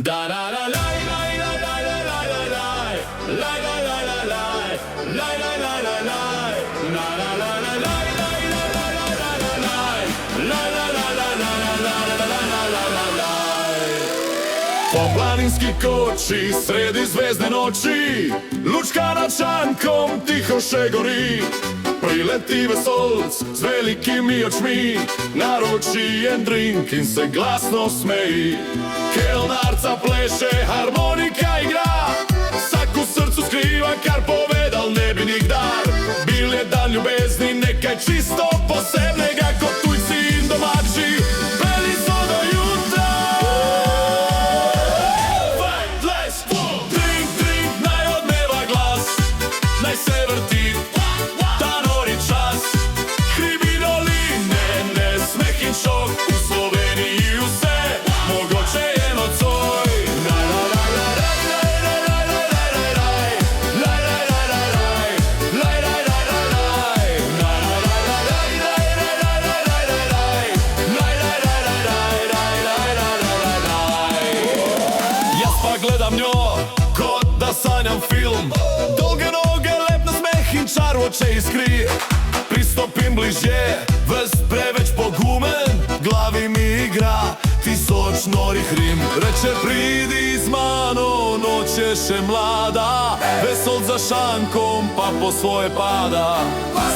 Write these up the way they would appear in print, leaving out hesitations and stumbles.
Po planinski koči, sredi zvezdne noči, lučka nad šankom tiho še gori. Prileti vesolc z velikimi očmi, naroči en drink in se glasno smeji. Kelnarca pleše, harmonika igra, vsak v srcu skriva, kar povedal ne bi nikdar. Bil je dan ljubezni, nekaj čisto posebnega, kot tujci in domači. Peli so do jutra. Drink, drink, naj odmeva glas, naj se vrti ta nori čas. Hribi, doline, nesmeh in šok, v Sloveniji vse mogoče je nocoj. Jaz pa gledam njo, kot da sanjam film. Dolge noge, lep nasmeh in čar v očeh iskri. Pristopim bližje, ves preveč pogumen, glavi mi igra tisoč norih rim. Reče, pridi z mano, noč je še mlada, vesolc za šankom pa po svoje pada.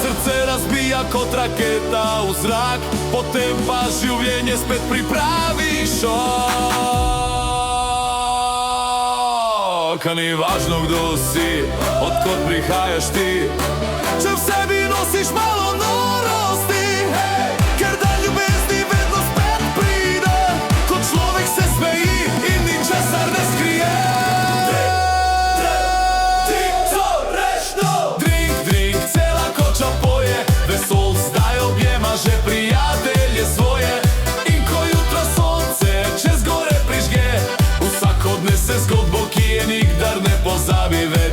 Srce razbija kot raketa v zrak, potem pa življenje spet pripravi šok. Ni važno, kdo si, odkot prihajaš ti, če v sebi nosiš malo norosti. Ker dan ljubezni vedno spet pride, ko človek se smeji in ničesar ne skrije. Drink, drink, cela koča poje, vesolc zdaj objema že prijatelje svoje. In ko jutro sonce čez gore prižge, vsak odnese zgodbo, ki je nikdar ne pozabi več.